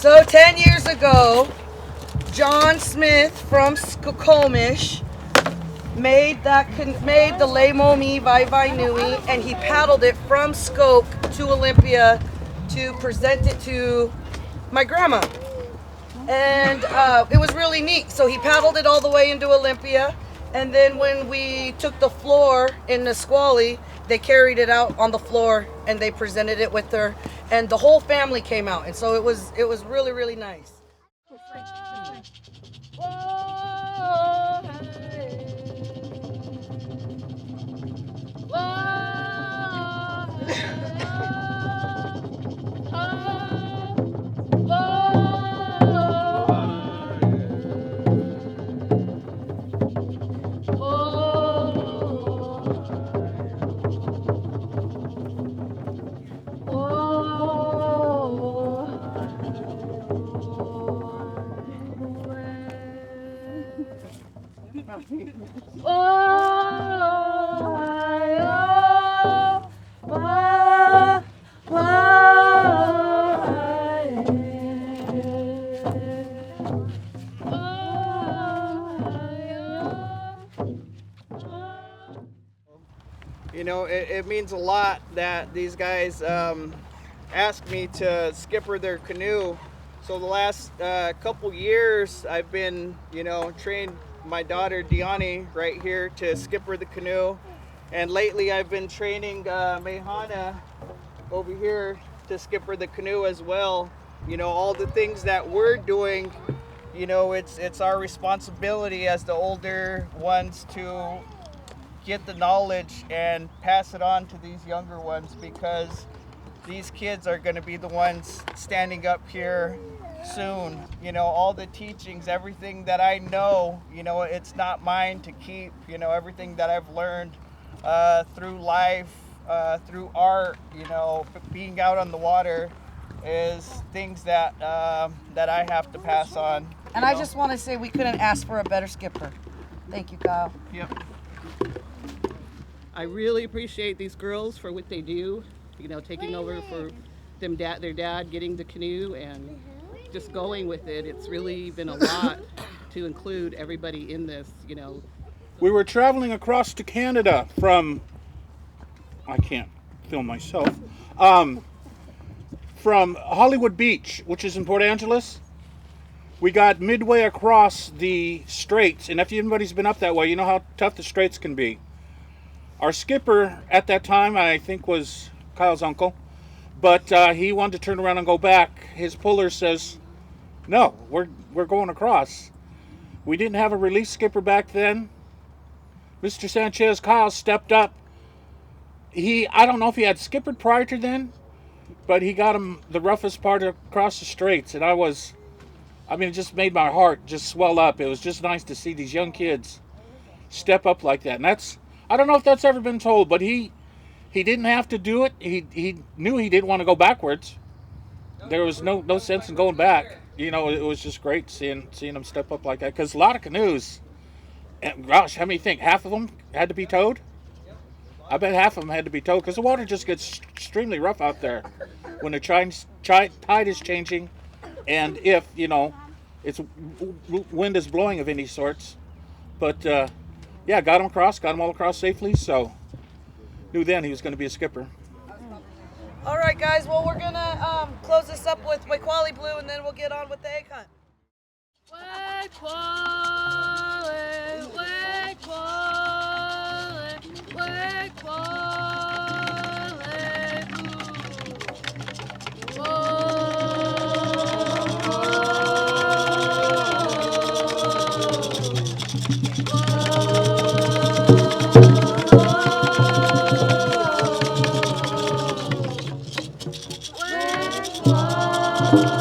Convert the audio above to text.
So 10 years ago, John Smith from Skokomish made the Leimomiwaiwainui, and he paddled it from Skoke to Olympia to present it to my grandma. And it was really neat. So he paddled it all the way into Olympia, and then when we took the floor in Nisqually, they carried it out on the floor and they presented it with her, and the whole family came out, and so it was really, really nice. You know, it means a lot that these guys asked me to skipper their canoe. So the last couple years, I've been, trained my daughter Diani right here to skipper the canoe. And lately I've been training Mehana over here to skipper the canoe as well. All the things that we're doing, it's our responsibility as the older ones to get the knowledge and pass it on to these younger ones, because these kids are going to be the ones standing up here soon. All the teachings, everything that I know, it's not mine to keep. Everything that I've learned through life, through art, being out on the water, is things that I have to pass on. And I just want to say we couldn't ask for a better skipper. Thank you, Kyle. Yep. I really appreciate these girls for what they do, taking over for their dad, getting the canoe and just going with it. It's really been a lot to include everybody in this, We were traveling across to Canada from, I can't film myself, from Hollywood Beach, which is in Port Angeles. We got midway across the straits, and if anybody's been up that way, you know how tough the straits can be. Our skipper at that time, I think, was Kyle's uncle, but he wanted to turn around and go back. His puller says, no, we're going across. We didn't have a relief skipper back then. Mr. Sanchez, Kyle stepped up. I don't know if he had skippered prior to then, but he got him the roughest part across the straits, and it just made my heart just swell up. It was just nice to see these young kids step up like that, and I don't know if that's ever been told, but he didn't have to do it. He knew he didn't want to go backwards. There was no sense in going back. It was just great seeing him step up like that, because a lot of canoes, and gosh, how many think half of them had to be towed? I bet half of them had to be towed, because the water just gets extremely rough out there when the tide is changing, and if it's wind is blowing of any sorts. But yeah, got him all across safely, so knew then he was going to be a skipper. All right, guys, well, we're going to close this up with Nisqually Blue, and then we'll get on with the egg hunt. Whoa.